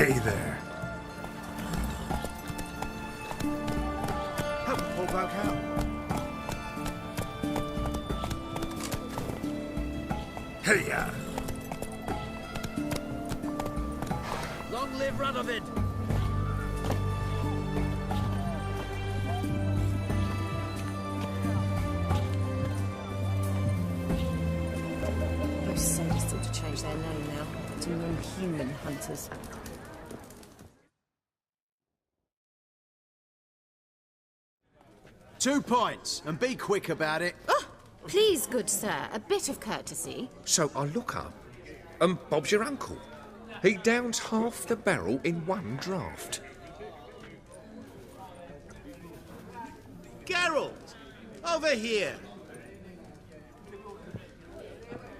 Hey there. Pull back out. Hey ya. Long live Radovid! Those saints ought to change their name now to non-human hunters. 2 points, and be quick about it. Oh, please, good sir, a bit of courtesy. So I look up, and Bob's your uncle. He downs half the barrel in one draught. Geralt! Over here!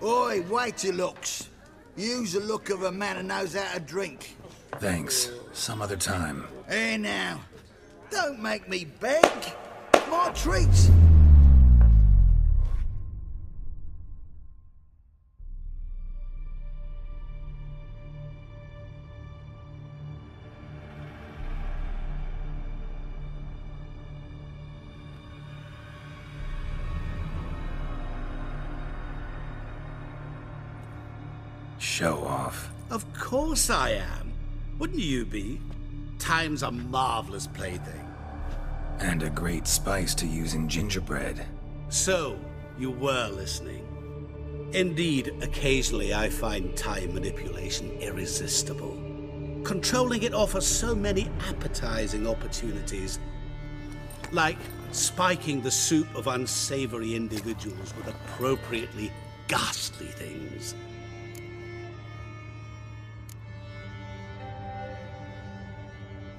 Oi, wait your looks. Use the look of a man who knows how to drink. Thanks. Some other time. Here now. Don't make me beg. My treats. Show off. Of course I am. Wouldn't you be? Time's a marvelous plaything. And a great spice to use in gingerbread. So, you were listening. Indeed, occasionally I find time manipulation irresistible. Controlling it offers so many appetizing opportunities. Like spiking the soup of unsavory individuals with appropriately ghastly things.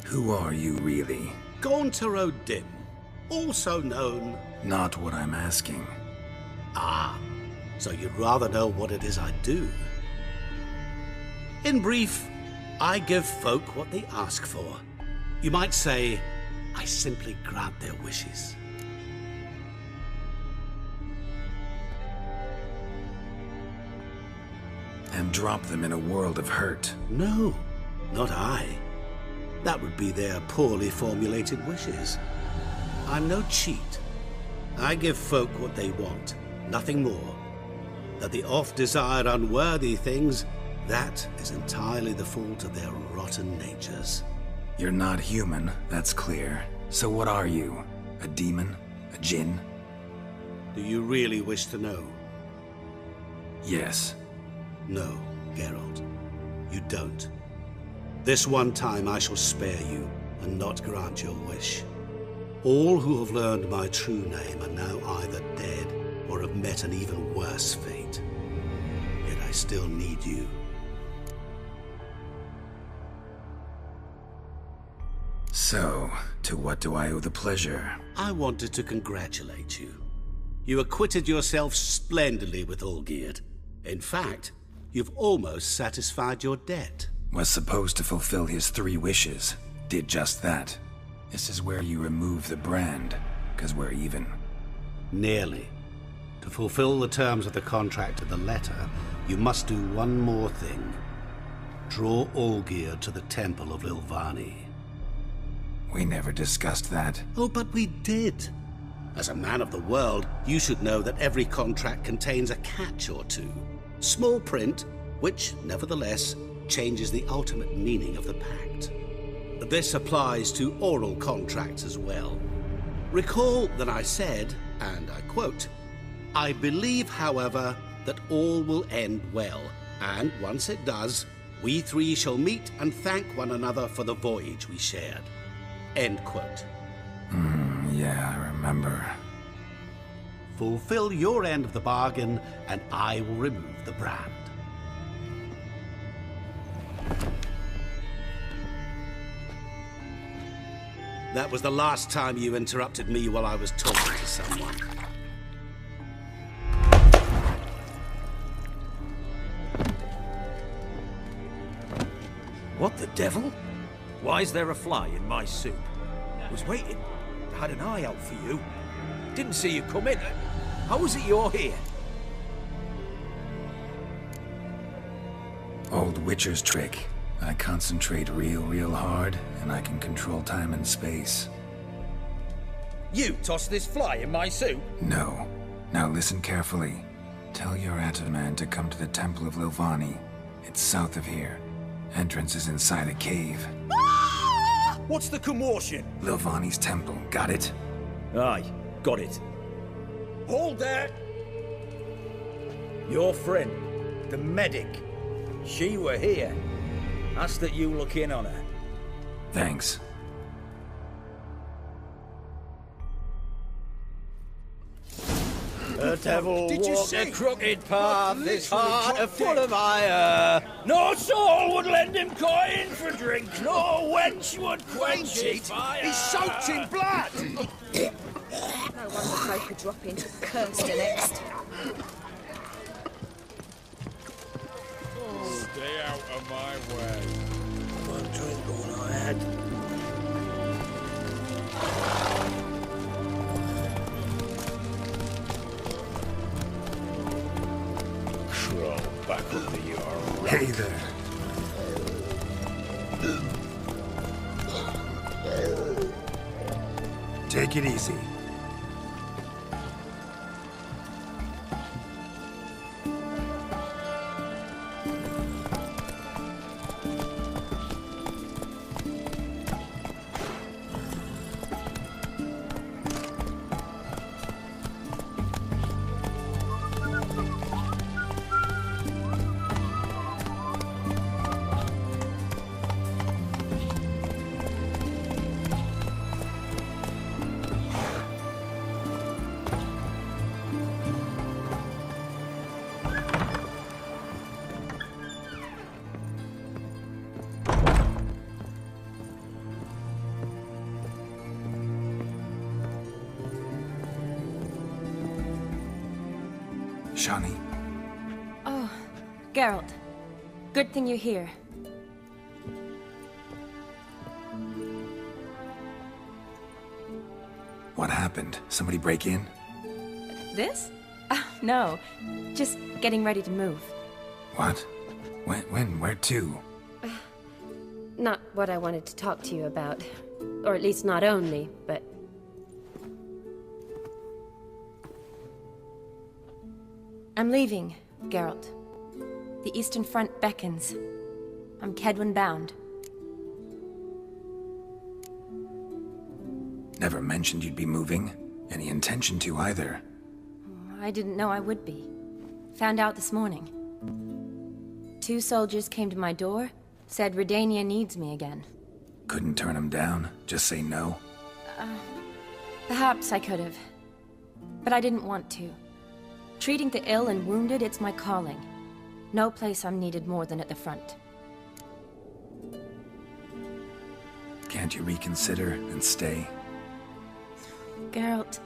Who are you, really? Gaunter O'dim, also known... Not what I'm asking. Ah, so you'd rather know what it is I do. In brief, I give folk what they ask for. You might say, I simply grant their wishes. And drop them in a world of hurt. No, not I. That would be their poorly formulated wishes. I'm no cheat. I give folk what they want, nothing more. That the oft-desired unworthy things, that is entirely the fault of their rotten natures. You're not human, that's clear. So what are you? A demon? A djinn? Do you really wish to know? Yes. No, Geralt. You don't. This one time I shall spare you, and not grant your wish. All who have learned my true name are now either dead, or have met an even worse fate. Yet I still need you. So, to what do I owe the pleasure? I wanted to congratulate you. You acquitted yourself splendidly with Olgierd. In fact, you've almost satisfied your debt. Was supposed to fulfill his 3 wishes. Did just that. This is where you remove the brand, 'cause we're even. Nearly. To fulfill the terms of the contract to the letter, you must do one more thing. Draw Olgierd to the Temple of Lilvani. We never discussed that. Oh, but we did. As a man of the world, you should know that every contract contains a catch or two. Small print, which, nevertheless, changes the ultimate meaning of the pact. This applies to oral contracts as well. Recall that I said, and I quote, "I believe, however, that all will end well, and once it does, we 3 shall meet and thank one another for the voyage we shared." End quote. Yeah, I remember. Fulfill your end of the bargain, and I will remove the brand. That was the last time you interrupted me while I was talking to someone. What the devil? Why is there a fly in my soup? Was waiting. Had an eye out for you. Didn't see you come in. How was it you're here? Old Witcher's trick. I concentrate real hard, and I can control time and space. You tossed this fly in my soup? No. Now listen carefully. Tell your Ataman to come to the Temple of Lovani. It's south of here. Entrance is inside a cave. Ah! What's the commotion? Lovani's temple, got it? Aye, got it. Hold there! Your friend, the medic, she were here. Ask that you look in on her. Thanks. The devil Did you walked see? a crooked path, his Literally heart a dropped full dead. of ire. No soul would lend him coin for drink, no wench would quench his fire. He's soaked in blood! No wonder folk are dropping. Cursed and next. Stay out of my way. One drink all I had. Crawl back under your Hey there. Take it easy. Shani, Oh, Geralt. Good thing you're here. what happened? Somebody break in? This? No. Just getting ready to move. What? When? Where to? Not what I wanted to talk to you about. Or at least not only, but... I'm leaving, Geralt. The Eastern Front beckons. I'm Kedwin bound. Never mentioned you'd be moving. Any intention to either. I didn't know I would be. Found out this morning. 2 soldiers came to my door, said Redania needs me again. Couldn't turn him down? Just say no? Perhaps I could have. But I didn't want to. Treating the ill and wounded, it's my calling. No place I'm needed more than at the front. Can't you reconsider and stay? Geralt,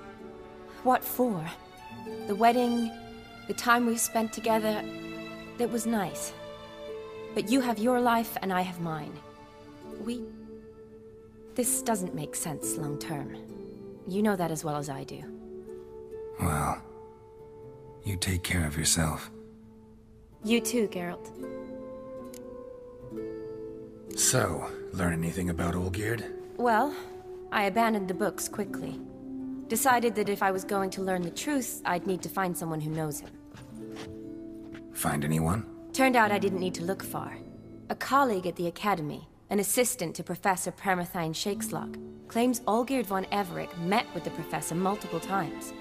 what for? The wedding, the time we've spent together, it was nice. But you have your life and I have mine. This doesn't make sense long term. You know that as well as I do. Well, you take care of yourself. You too, Geralt. So, learn anything about Olgierd? Well, I abandoned the books quickly. Decided that if I was going to learn the truth, I'd need to find someone who knows him. Find anyone? Turned out I didn't need to look far. A colleague at the Academy, an assistant to Professor Permathine Shakeslog, claims Olgierd von Everec met with the professor multiple times.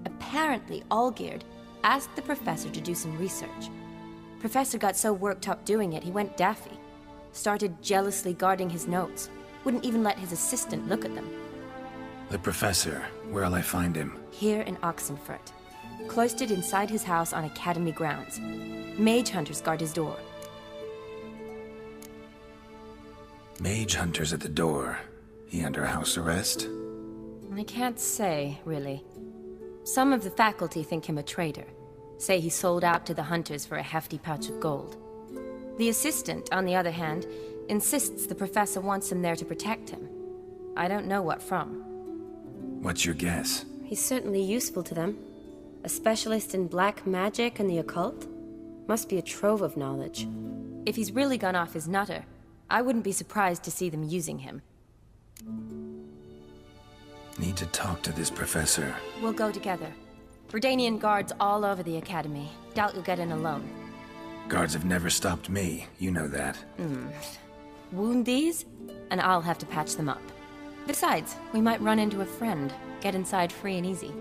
Apparently, Olgierd asked the professor to do some research. Professor got so worked up doing it, he went daffy. Started jealously guarding his notes. Wouldn't even let his assistant look at them. The professor. Where'll I find him? Here in Oxenfurt. Cloistered inside his house on Academy grounds. Mage hunters guard his door. Mage hunters at the door. He under house arrest? I can't say, really. Some of the faculty think him a traitor. Say he sold out to the hunters for a hefty pouch of gold. The assistant, on the other hand, insists the professor wants him there to protect him. I don't know what from. What's your guess? He's certainly useful to them. A specialist in black magic and the occult? Must be a trove of knowledge. If he's really gone off his nutter, I wouldn't be surprised to see them using him. Need to talk to this professor. We'll go together. Redanian guards all over the academy. Doubt you'll get in alone. Guards have never stopped me, you know that. Wound these, and I'll have to patch them up. Besides, we might run into a friend. Get inside free and easy.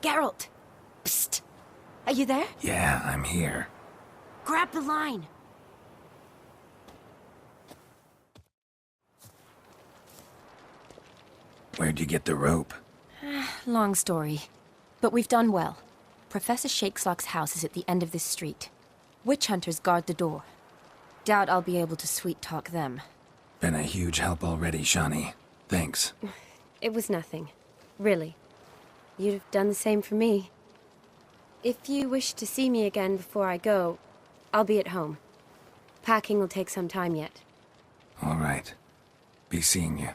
Geralt! Psst! Are you there? Yeah, I'm here. Grab the line! Where'd you get the rope? Long story. But we've done well. Professor Shakeslock's house is at the end of this street. Witch hunters guard the door. Doubt I'll be able to sweet-talk them. Been a huge help already, Shani. Thanks. It was nothing. Really. You'd have done the same for me. If you wish to see me again before I go, I'll be at home. Packing will take some time yet. All right. Be seeing you.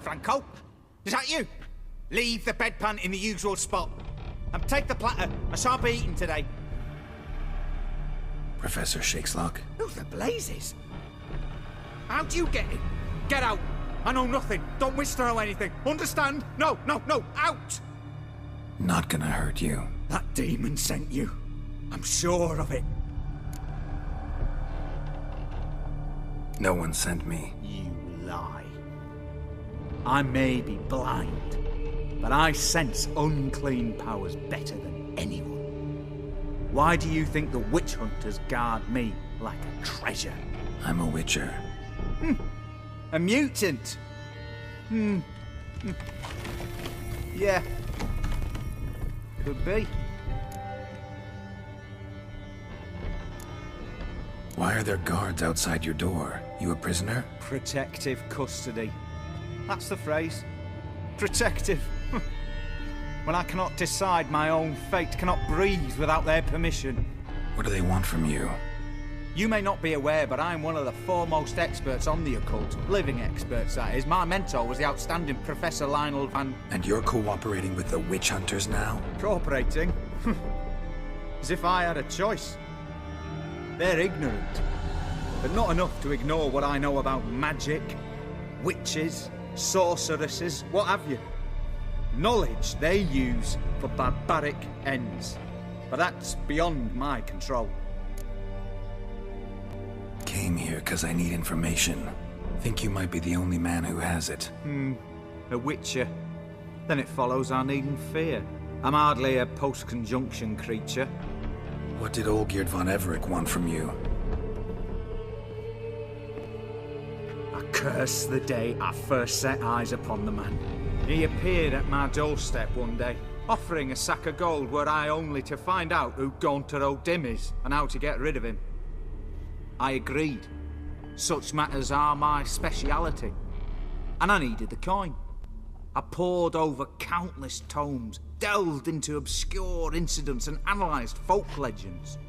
Franco? Is that you? Leave the bedpan in the usual spot. And take the platter. I shan't be eating today. Professor Shakeslock? Who the blazes? How do you get in? Get out. I know nothing. Don't wish to know anything. Understand? No, no, no. Out! Not gonna hurt you. That demon sent you. I'm sure of it. No one sent me. You lie. I may be blind, but I sense unclean powers better than anyone. Why do you think the witch hunters guard me like a treasure? I'm a witcher. A mutant? Yeah. Could be. Why are there guards outside your door? You a prisoner? Protective custody. That's the phrase. Protective. When I cannot decide my own fate, cannot breathe without their permission. What do they want from you? You may not be aware, but I'm one of the foremost experts on the occult. Living experts, that is. My mentor was the outstanding Professor Lionel van... And you're cooperating with the witch hunters now? Cooperating? As if I had a choice. They're ignorant, but not enough to ignore what I know about magic, witches, sorceresses, what have you. Knowledge they use for barbaric ends. But that's beyond my control. Came here because I need information. Think you might be the only man who has it. A witcher. Then it follows I needn't fear. I'm hardly a post-conjunction creature. What did Olgierd von Everec want from you? I curse the day I first set eyes upon the man. He appeared at my doorstep one day, offering a sack of gold were I only to find out who Gaunter O'dim is and how to get rid of him. I agreed. Such matters are my speciality. And I needed the coin. I pored over countless tomes, delved into obscure incidents and analysed folk legends.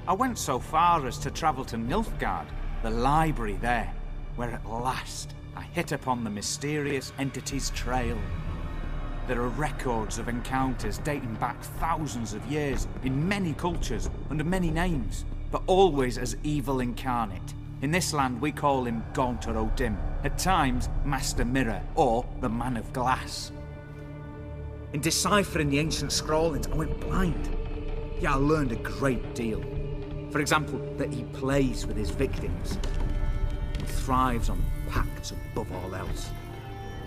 I went so far as to travel to Nilfgaard, the library there, where at last I hit upon the mysterious entity's trail. There are records of encounters dating back thousands of years in many cultures under many names, but always as evil incarnate. In this land we call him Gaunter O'dim, at times Master Mirror or the Man of Glass. In deciphering the ancient scrawlings I went blind. Yet I learned a great deal. For example, that he plays with his victims. He thrives on pacts above all else.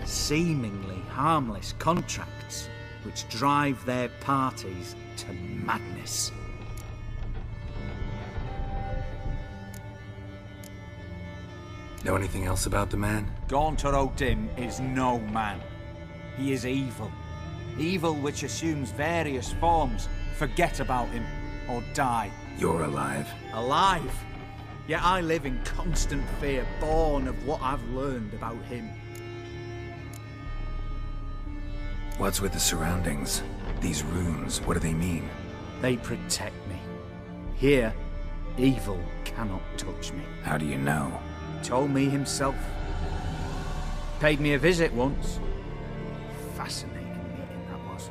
Seemingly harmless contracts which drive their parties to madness. Know anything else about the man? Gaunter O'dim is no man. He is evil. Evil which assumes various forms. Forget about him, or die. You're alive. Alive? Yet I live in constant fear, born of what I've learned about him. What's with the surroundings? These runes, what do they mean? They protect me. Here, evil cannot touch me. How do you know? Told me himself. Paid me a visit once. Fascinating meeting that was.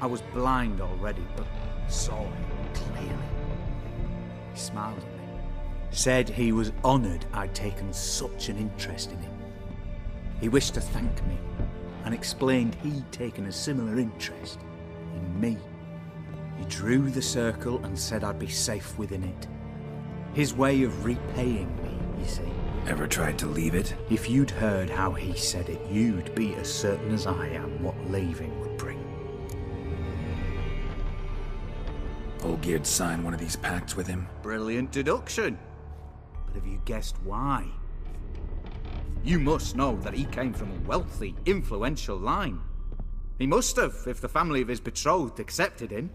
I was blind already, but saw him clearly. He smiled at me. Said he was honoured I'd taken such an interest in him. He wished to thank me, and explained he'd taken a similar interest in me. He drew the circle and said I'd be safe within it. His way of repaying me, you see. Ever tried to leave it? If you'd heard how he said it, you'd be as certain as I am what leaving would bring. Olgierd signed one of these pacts with him? Brilliant deduction. But have you guessed why? You must know that he came from a wealthy, influential line. He must have, if the family of his betrothed accepted him.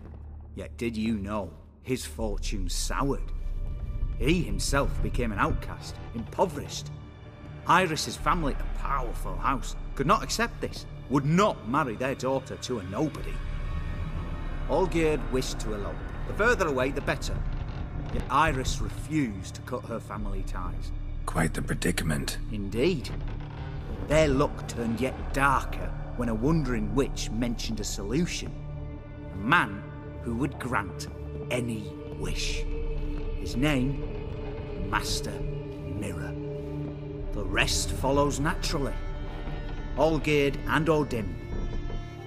Yet did you know his fortune soured? He himself became an outcast, impoverished. Iris's family, a powerful house, could not accept this, would not marry their daughter to a nobody. Olgierd wished to elope. The further away, the better. Yet Iris refused to cut her family ties. Quite the predicament. Indeed. Their luck turned yet darker when a wandering witch mentioned a solution. A man who would grant any wish. His name, Master Mirror. The rest follows naturally. Olgierd and O'dim.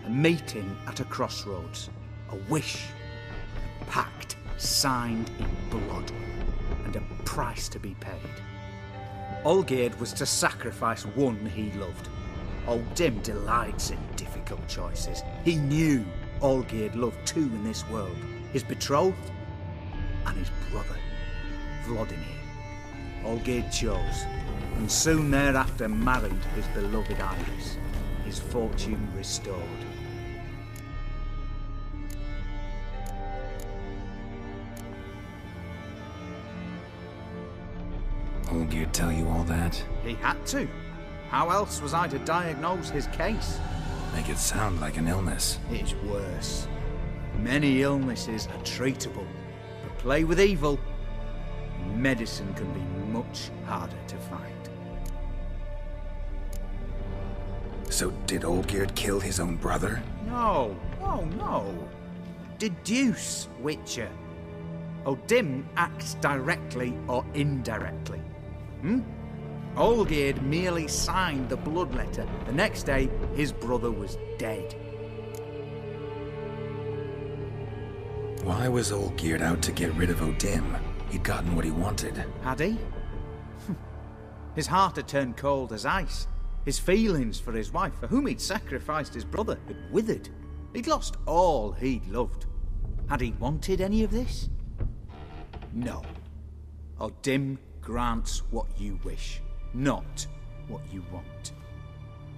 A meeting at a crossroads. A wish. A pact signed in blood. And a price to be paid. Olgierd was to sacrifice one he loved. O'dim delights in difficult choices. He knew Olgierd loved two in this world. His betrothed and his brother, Vladimir. Olgierd chose, and soon thereafter married his beloved Iris, his fortune restored. Olgierd tell you all that? He had to. How else was I to diagnose his case? Make it sound like an illness. It's worse. Many illnesses are treatable, but play with evil, medicine can be much harder to find. So did Olgierd kill his own brother? No. Oh, no. Deduce, Witcher. O'dim acts directly or indirectly. Olgierd merely signed the bloodletter. The next day, his brother was dead. Why was Olgierd out to get rid of O'dim? He'd gotten what he wanted. Had he? His heart had turned cold as ice. His feelings for his wife, for whom he'd sacrificed his brother, had withered. He'd lost all he'd loved. Had he wanted any of this? No. O'dim grants what you wish, not what you want.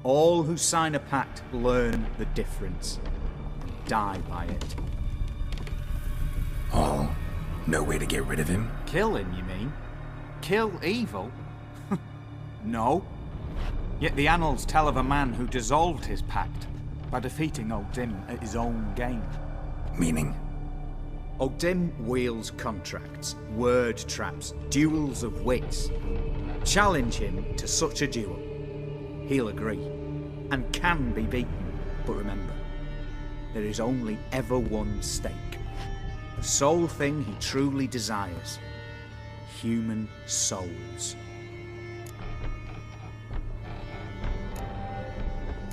All who sign a pact learn the difference and die by it. All? No way to get rid of him? Kill him, you mean? Kill evil? No. Yet the annals tell of a man who dissolved his pact by defeating O'dim at his own game. Meaning? O'dim wields contracts, word traps, duels of wits. Challenge him to such a duel. He'll agree, and can be beaten. But remember, there is only ever one stake. The sole thing he truly desires. Human souls.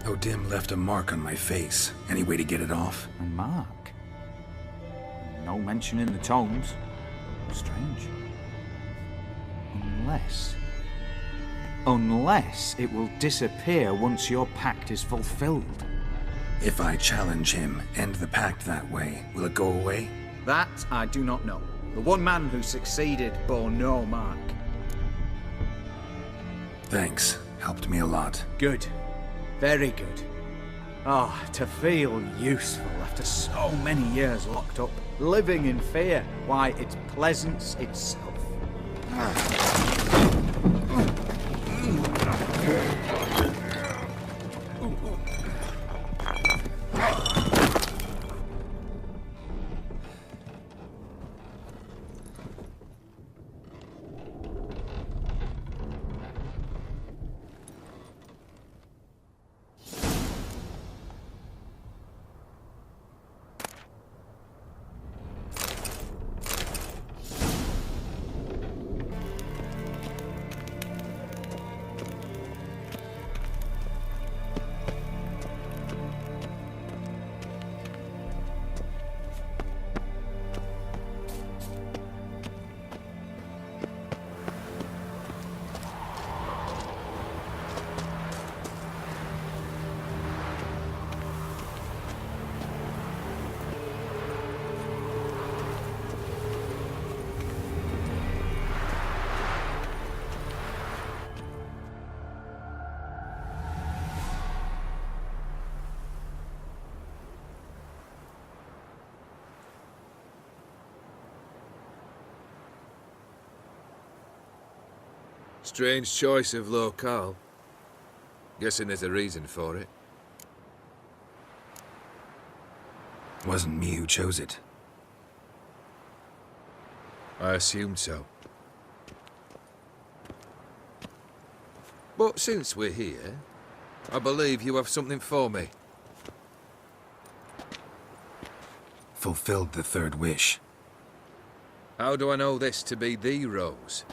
O'dim left a mark on my face. Any way to get it off? A mark? No mention in the tomes. Strange. Unless it will disappear once your pact is fulfilled. If I challenge him, end the pact that way, will it go away? That I do not know. The one man who succeeded bore no mark. Thanks. Helped me a lot. Good. Very good. Ah, to feel useful after so many years locked up, living in fear. Why, it's pleasance itself. Strange choice of locale. Guessing there's a reason for it. Wasn't me who chose it. I assumed so. But since we're here, I believe you have something for me. Fulfilled the third wish. How do I know this to be the rose?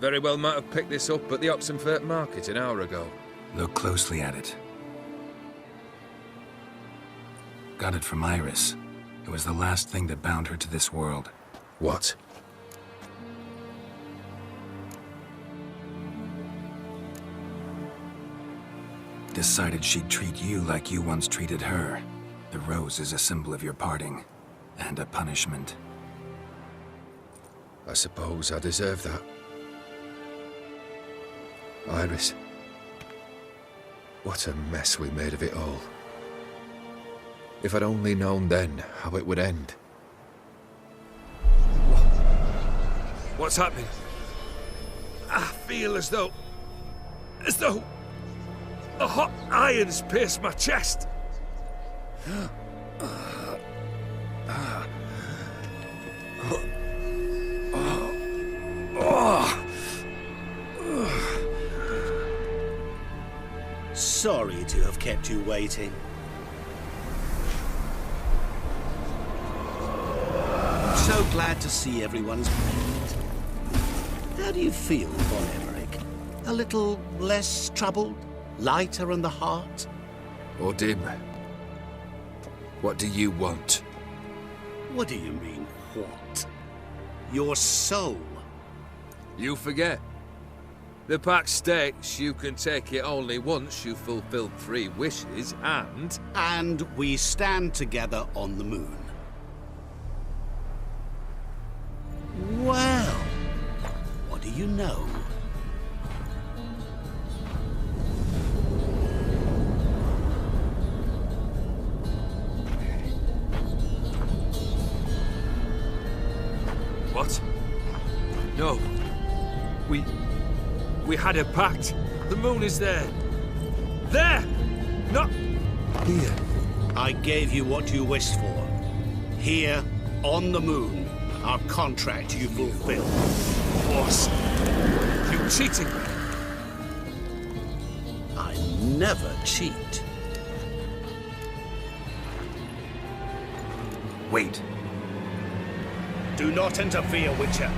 Very well might have picked this up at the Oxenfurt market an hour ago. Look closely at it. Got it from Iris. It was the last thing that bound her to this world. What? Decided she'd treat you like you once treated her. The rose is a symbol of your parting, and a punishment. I suppose I deserve that. Iris. What a mess we made of it all. If I'd only known then how it would end. What's happening? I feel as though a hot iron's pierced my chest. Sorry to have kept you waiting. So glad to see everyone's made. How do you feel, Von Emmerich? A little less troubled? Lighter in the heart? O'dim, what do you want? What do you mean, what? Your soul. You forget. The pact states you can take it only once you've fulfilled 3 wishes, and... And we stand together on the moon. Well, what do you know? What? No. We had a pact. The moon is there. There! Not here. I gave you what you wished for. Here, on the moon, our contract you fulfilled. Boss, you cheating me. I never cheat. Wait. Do not interfere, Witcher.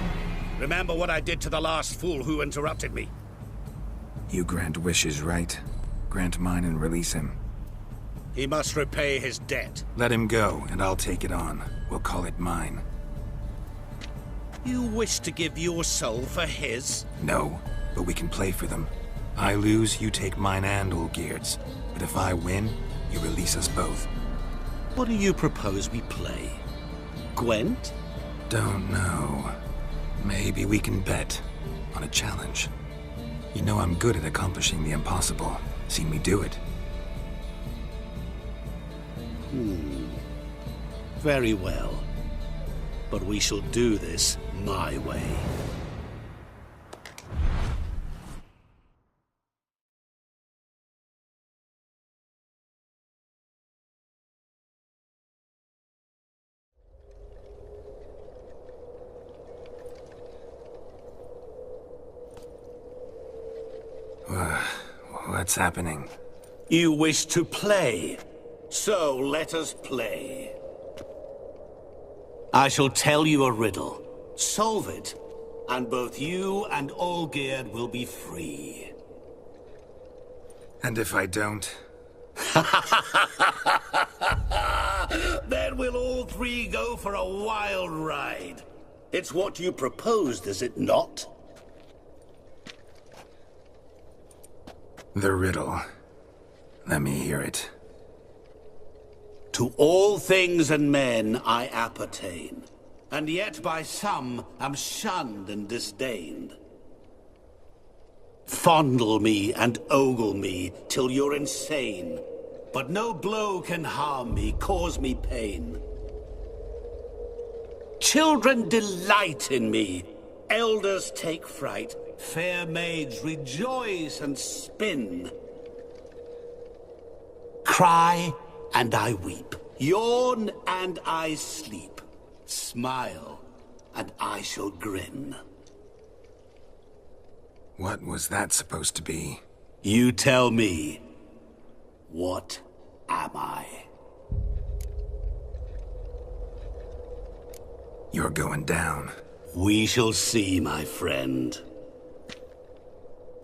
Remember what I did to the last fool who interrupted me. You grant wishes, right? Grant mine and release him. He must repay his debt. Let him go, and I'll take it on. We'll call it mine. You wish to give your soul for his? No, but we can play for them. I lose, you take mine and Olgierd's. But if I win, you release us both. What do you propose we play? Gwent? Don't know. Maybe we can bet on a challenge. You know I'm good at accomplishing the impossible. Seen me do it. Very well. But we shall do this my way. What's happening? You wish to play, so let us play. I shall tell you a riddle. Solve it, and both you and Olgierd will be free. And if I don't? Then we'll all 3 go for a wild ride. It's what you proposed, is it not? The riddle. Let me hear it. To all things and men I appertain, and yet by some am shunned and disdained. Fondle me and ogle me till you're insane, but no blow can harm me, cause me pain. Children delight in me, elders take fright, Fair maids, rejoice and spin. Cry, and I weep. Yawn, and I sleep. Smile, and I shall grin. What was that supposed to be? You tell me. What am I? You're going down. We shall see, my friend.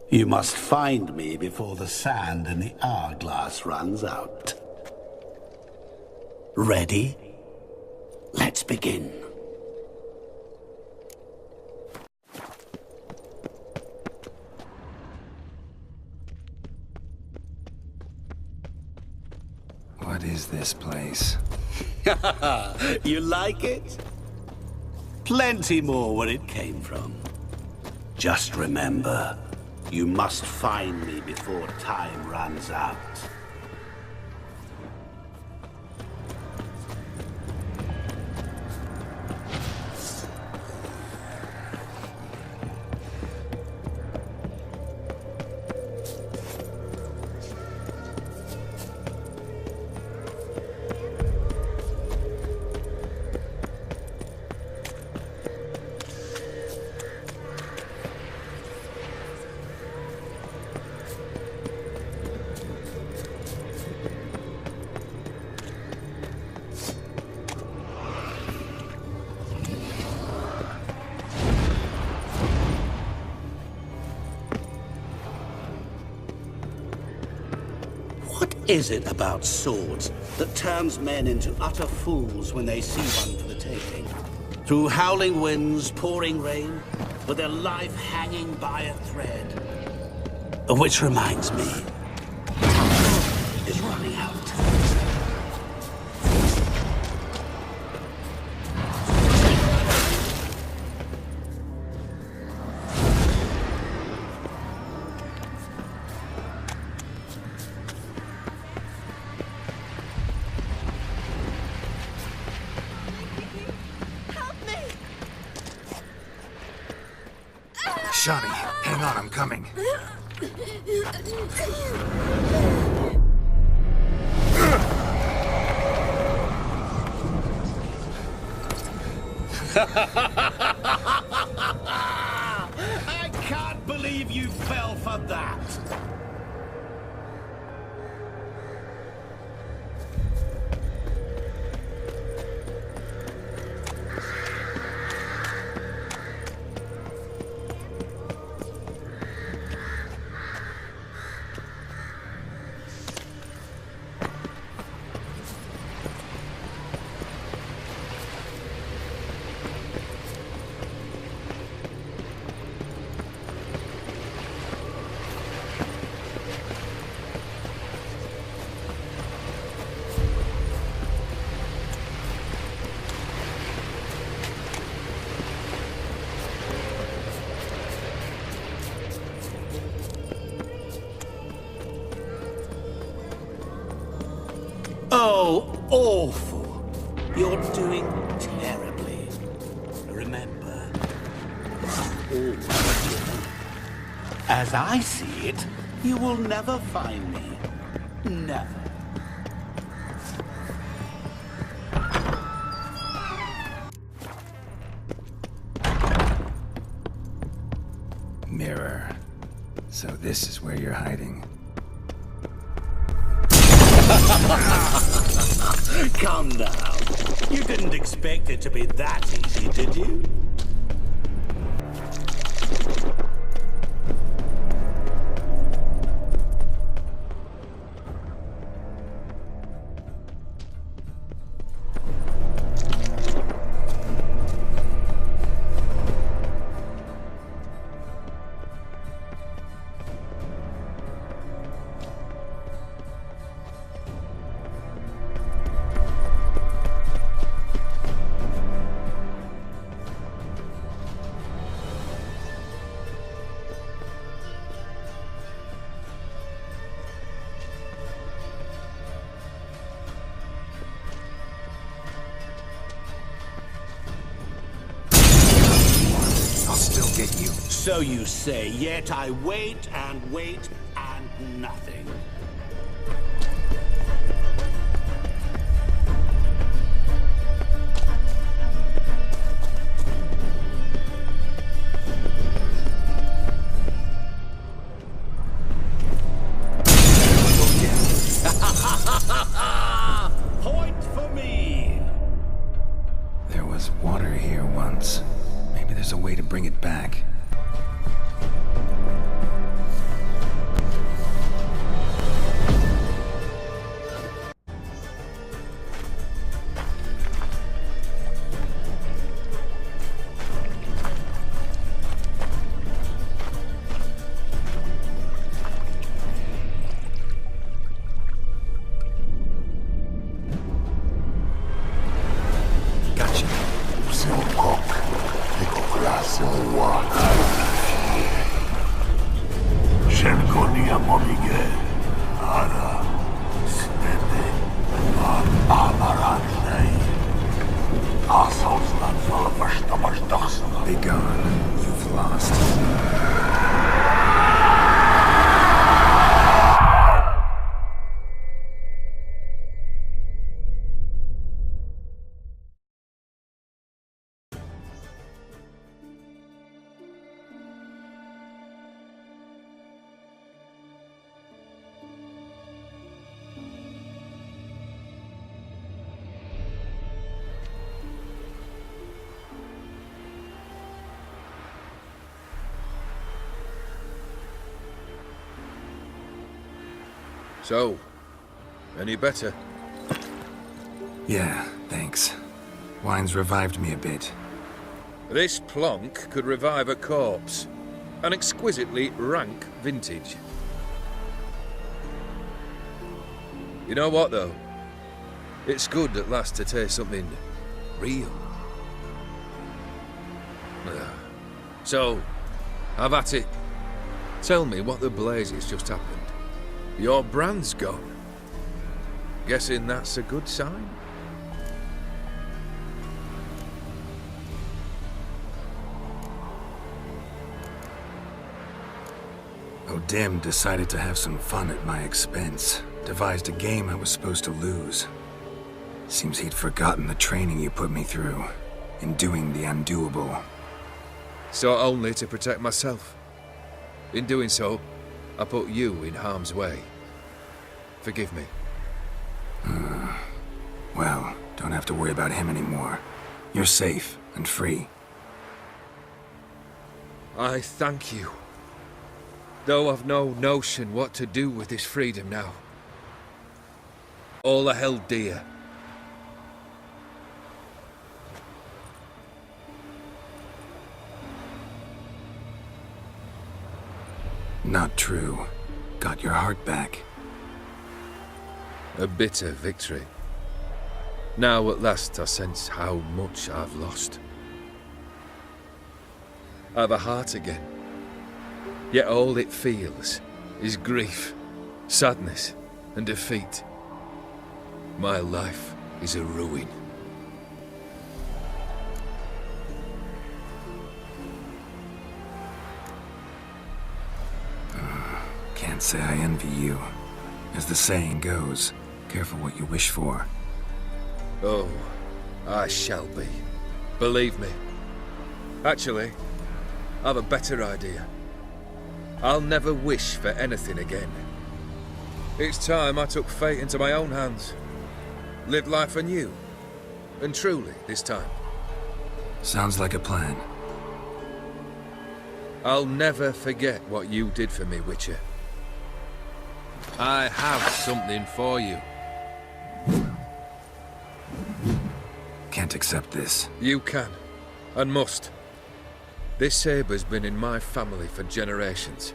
You must find me before the sand in the hourglass runs out. Ready? Let's begin. What is this place? You like it? Plenty more where it came from. Just remember, you must find me before time runs out. What is it about swords that turns men into utter fools when they see one for the taking? Through howling winds, pouring rain, with their life hanging by a thread. Which reminds me, time is running out. Shani, hang on, I'm coming. I can't believe you fell for that. Oh, awful. You're doing terribly. Remember, all as I see it, you will never find me. Never. Mirror. So this is where you're hiding. Come now. You didn't expect it to be that easy, did you? I'll get you. So you say, yet I wait and wait and nothing. Point for me! There was water here once. Maybe there's a way to bring it back. Be gone. You've lost. So, any better? Yeah, thanks. Wine's revived me a bit. This plonk could revive a corpse. An exquisitely rank vintage. You know what, though? It's good at last to taste something real. So, have at it. Tell me what the blazes just happened. Your brand's gone. Guessing that's a good sign? O'Dim decided to have some fun at my expense. Devised a game I was supposed to lose. Seems he'd forgotten the training you put me through in doing the undoable. So only to protect myself. In doing so, I put you in harm's way. Forgive me. Well, don't have to worry about him anymore. You're safe and free. I thank you. Though I've no notion what to do with this freedom now. All I held dear. Not true. Got your heart back. A bitter victory. Now at last I sense how much I've lost. I've a heart again. Yet all it feels is grief, sadness, and defeat. My life is a ruin. Can't say I envy you. As the saying goes, careful what you wish for. Oh, I shall be. Believe me. Actually, I've a better idea. I'll never wish for anything again. It's time I took fate into my own hands. Lived life anew. And truly, this time. Sounds like a plan. I'll never forget what you did for me, Witcher. I have something for you. Can't accept this. You can, and must. This sabre's been in my family for generations.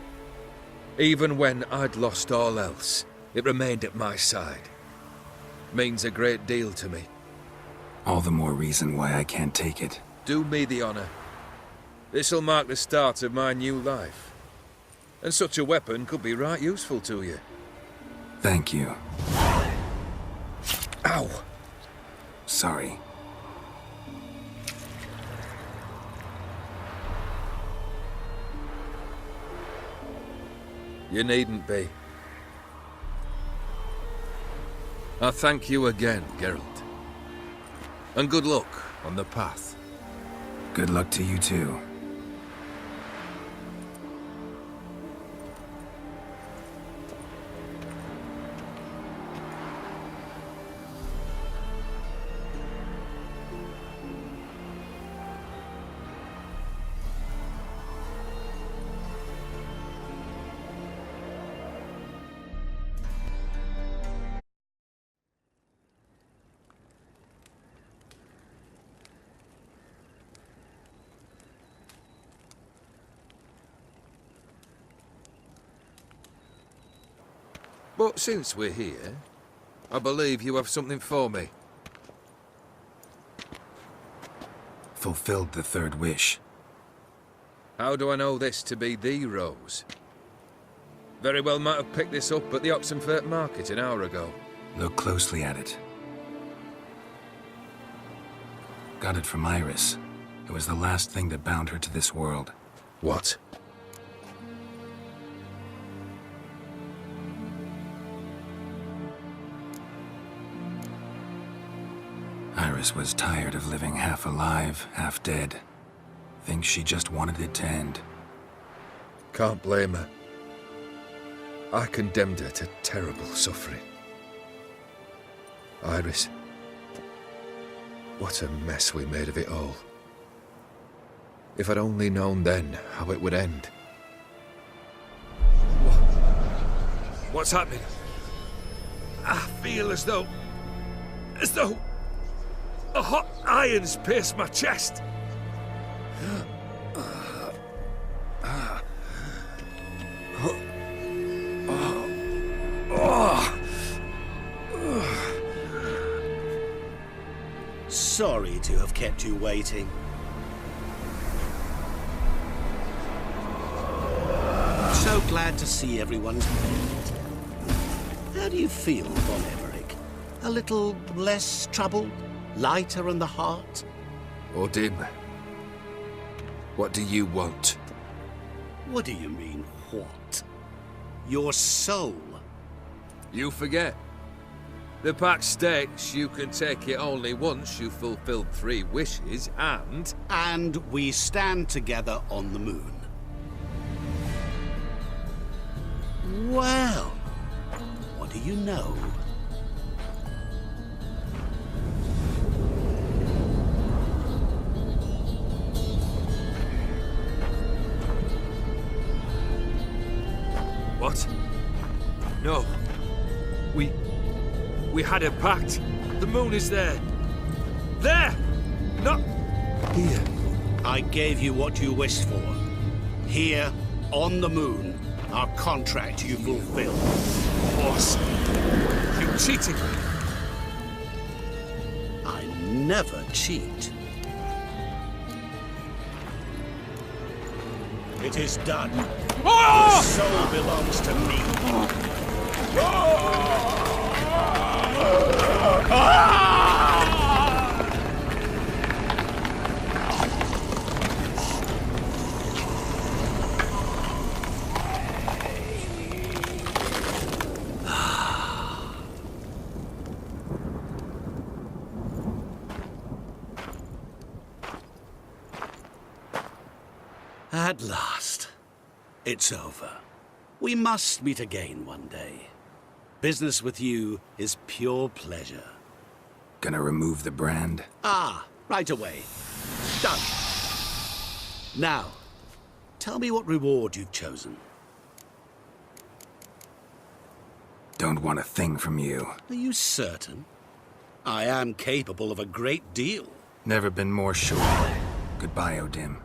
Even when I'd lost all else, it remained at my side. Means a great deal to me. All the more reason why I can't take it. Do me the honor. This'll mark the start of my new life. And such a weapon could be right useful to you. Thank you. Ow! Sorry. You needn't be. I thank you again, Geralt. And good luck on the path. Good luck to you too. But since we're here, I believe you have something for me. Fulfilled the third wish. How do I know this to be the rose? Very well might have picked this up at the Oxenfurt market an hour ago. Look closely at it. Got it from Iris. It was the last thing that bound her to this world. What? Iris was tired of living half alive, half dead. Thinks she just wanted it to end. Can't blame her. I condemned her to terrible suffering. Iris. What a mess we made of it all. If I'd only known then how it would end. What's happening? I feel as though a hot iron's pierced my chest. Sorry to have kept you waiting. So glad to see everyone's made. How do you feel, Von Emmerich? A little less troubled? Lighter in the heart? O'dim, what do you want? What do you mean, what? Your soul. You forget. The pact states you can take it only once you've fulfilled 3 wishes, and... And we stand together on the moon. Well, what do you know? What? No. We had a pact. The moon is there. There! Not here. I gave you what you wished for. Here, on the moon, our contract you fulfilled. Boss, you cheated me. I never cheat. It is done. The soul belongs to me. At last. It's over. We must meet again one day. Business with you is pure pleasure. Gonna remove the brand? Ah, right away. Done. Now, tell me what reward you've chosen. Don't want a thing from you. Are you certain? I am capable of a great deal. Never been more sure. Goodbye, O'dim.